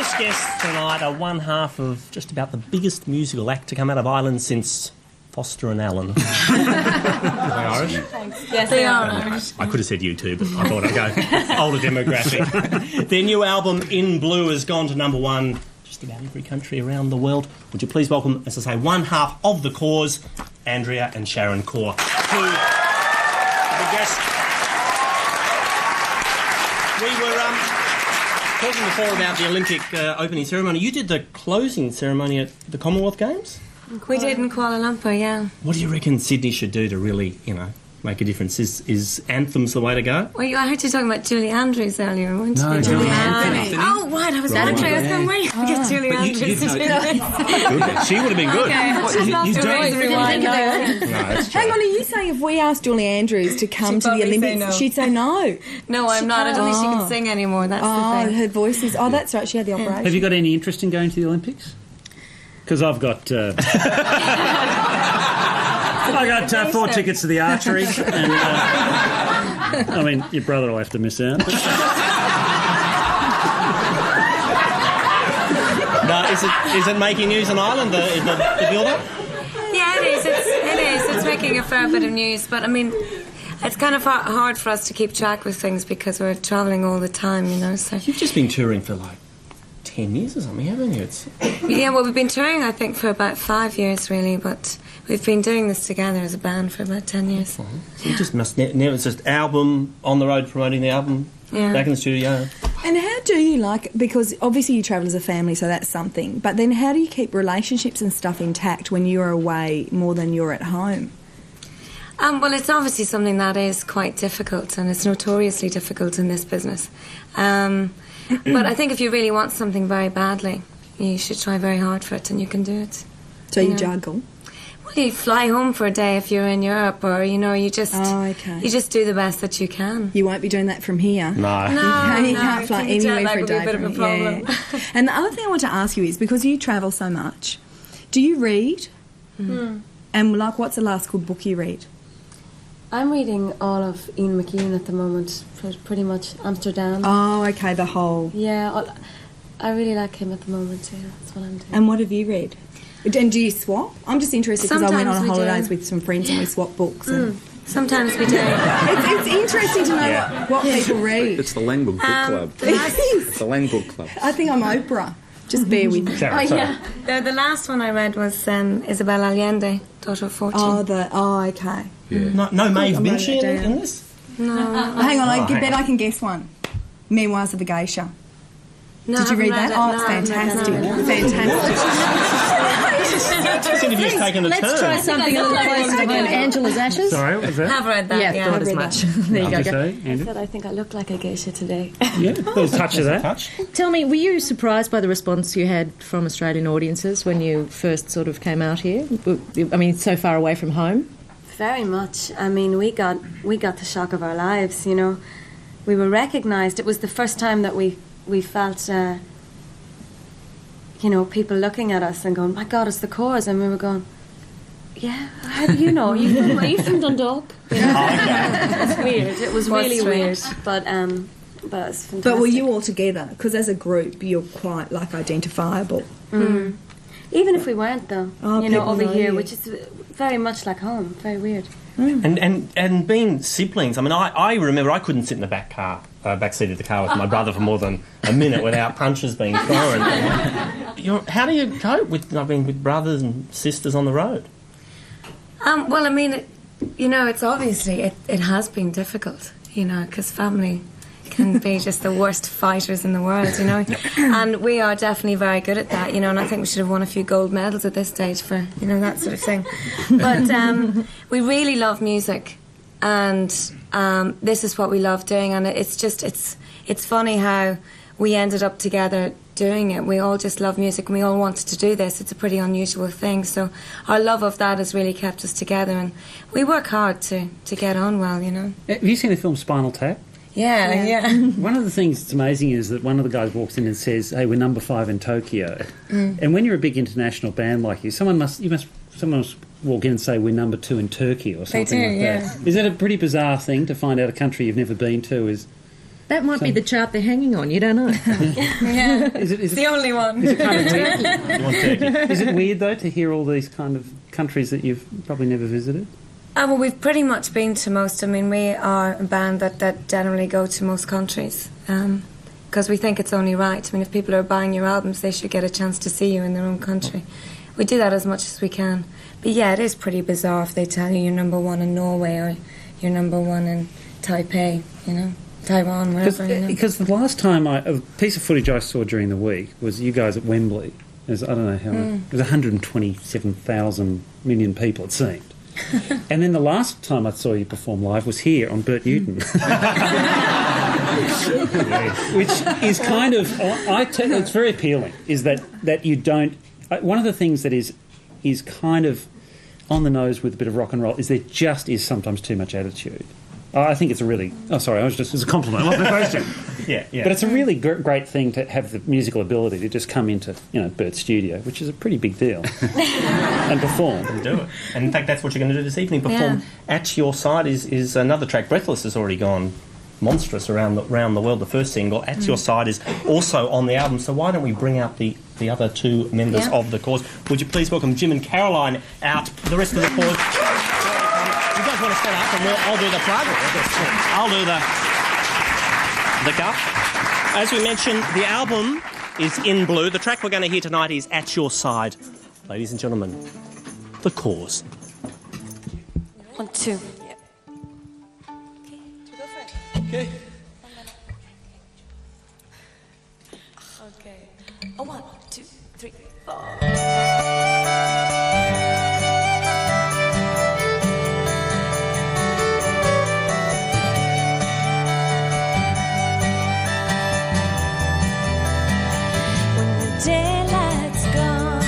first guests tonight are one half of just about the biggest musical act to come out of Ireland since Foster and Allen. Are they Irish? Yes, they are Irish. I could have said you too, but I thought I'd go older demographic. Their new album, In Blue, has gone to number one just about every country around the world. Would you please welcome, as I say, one half of the Corrs, Andrea and Sharon Corr, who are the guests. We were talking before about the Olympic opening ceremony. You did the closing ceremony at the Commonwealth Games? We did in Kuala Lumpur, yeah. What do you reckon Sydney should do to really, make a difference? Is anthems the way to go? Well, I heard you talking about Julie Andrews earlier, weren't you? No, Julie Anthony. Oh, right, I was going to try. I was going to wait to get Julie Andrews to do this. She would have been good. You don't Hang on, are you saying if we asked Julie Andrews to come to the Olympics, she'd say no? No, I'm not. I don't think she can sing anymore. That's the thing. Her voice is... Oh, that's right, she had the operation. Have you got any interest in going to the Olympics? Because I've got... I got 4 tickets to the archery, and I mean, your brother will have to miss out. No, is it making news in Ireland, the build-up? Yeah, it is. It's making a fair bit of news, but I mean, it's kind of hard for us to keep track with things because we're travelling all the time, So You've just been touring for 10 years or something, haven't you? Yeah, well, we've been touring, I think, for about 5 years, really, but we've been doing this together as a band for about 10 years. So you just must never... It's just album, on the road promoting the album, back in the studio. And how do you because obviously you travel as a family, so that's something, but then how do you keep relationships and stuff intact when you're away more than you're at home? Well, it's obviously something that is quite difficult, and it's notoriously difficult in this business. But I think if you really want something very badly, you should try very hard for it, and you can do it. So you juggle? Well, you fly home for a day if you're in Europe, or, you just you just do the best that you can. You won't be doing that from here? No. You can't fly anywhere for a day. Would be a bit of a problem. Yeah. And the other thing I want to ask you is, because you travel so much, do you read? Mm. And, what's the last good book you read? I'm reading all of Ian McEwan at the moment, pretty much Amsterdam. Oh, okay, the whole... Yeah, I really like him at the moment, yeah, that's what I'm doing. And what have you read? And do you swap? I'm just interested because I went on holidays with some friends and we swapped books. And Sometimes we do. it's interesting to know what people read. It's the Langbook Book Club. It's the Langbook Club. I think I'm Oprah. Just bear with me. Yeah. The last one I read was Isabel Allende, Daughter of Fortune. Okay. Yeah. No Maeve Binchy in this? No. Hang on, I bet I can guess one. Memoirs of a Geisha. No, Did you read that? No, it's I haven't fantastic. read that. Fantastic. This interview's taken a turn. Let's try something a little closer to home. Angela's Ashes. Sorry, what was that? I've read that, Yeah, thought as much. There you go. Say, I Andrew? said I think I look like a geisha today. Yeah, a little touch of that. Tell me, were you surprised by the response you had from Australian audiences when you first sort of came out here? I mean, so far away from home? Very much. I mean, we got the shock of our lives, We were recognised. It was the first time that we felt... people looking at us and going, my God, it's the Corrs. And we were going, yeah, how do you know? Are you from Dundalk? It's weird. It was really weird. But it's fantastic. But were you all together? Because as a group, you're quite, identifiable. Mm. Even if we weren't, though. Over here, which is very much like home. Very weird. Mm. And being siblings, I mean, I remember I couldn't sit in the back seat of the car with my brother for more than a minute without punches being thrown. How do you cope with brothers and sisters on the road? Well, I mean, it's obviously, it has been difficult, because family can be just the worst fighters in the world, And we are definitely very good at that, and I think we should have won a few gold medals at this stage for, that sort of thing. But we really love music, and this is what we love doing, and it's funny how we ended up together doing it. We all just love music and we all wanted to do this. It's a pretty unusual thing, so our love of that has really kept us together, and we work hard to get on well, Have you seen the film Spinal Tap? Yeah. One of the things that's amazing is that one of the guys walks in and says, hey, we're number 5 in Tokyo. And when you're a big international band like you, someone must walk in and say we're number 2 in Turkey or something that. Is that a pretty bizarre thing to find out a country you've never been to is That might be the chart they're hanging on. You don't know. Yeah. Is It's the only one. Is it kind of weird? You want turkey? Is it weird though to hear all these kind of countries that you've probably never visited? Well, we've pretty much been to most. I mean, we are a band that generally go to most countries because we think it's only right. I mean, if people are buying your albums, they should get a chance to see you in their own country. We do that as much as we can. But yeah, it is pretty bizarre if they tell you you're number one in Norway or you're number one in Taipei, you know, Taiwan, wherever. You know. Because the last time a piece of footage I saw during the week was you guys at Wembley. It was, I don't know how it was 127,000 million people, it seemed. And then the last time I saw you perform live was here on Bert Newton. Which is kind of, it's very appealing, is that you don't, one of the things that is kind of on the nose with a bit of rock and roll is there just is sometimes too much attitude. I think it's a really, it's a compliment, not a question. Yeah. But it's a really great thing to have the musical ability to just come into, Bert's studio, which is a pretty big deal, and perform. And do it. And in fact, that's what you're going to do this evening. Perform At Your Side is another track. Breathless has already gone monstrous around the world. The first single, At Your Side, is also on the album. So why don't we bring out the other two members of the Corrs? Would you please welcome Jim and Caroline out, the rest of the Corrs. You guys want to stand up and I'll do the plug. I'll do the guff. As we mentioned, the album is In Blue. The track we're going to hear tonight is At Your Side. Ladies and gentlemen, the Corrs. 1, 2. Okay. Okay. 1, 2, 3, 4. Daylight's gone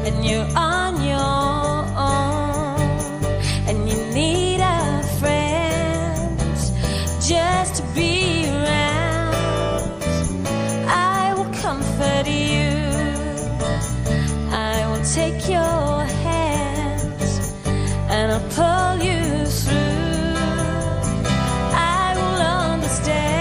and you're on your own and you need a friend just to be around. I will comfort you, I will take your hands and I'll pull you through. I will understand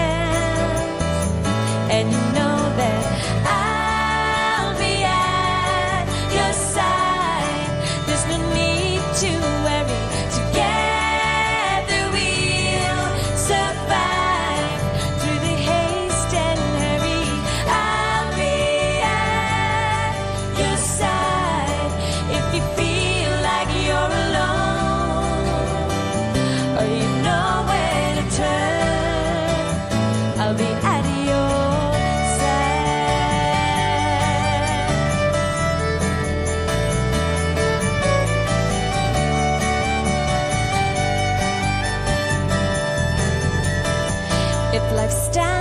and you know that I'll be at your side. There's no need to worry. Together we'll survive through the haste and hurry. I'll be at your side if you feel like you're alone or you know where to turn. I'll be at your life stands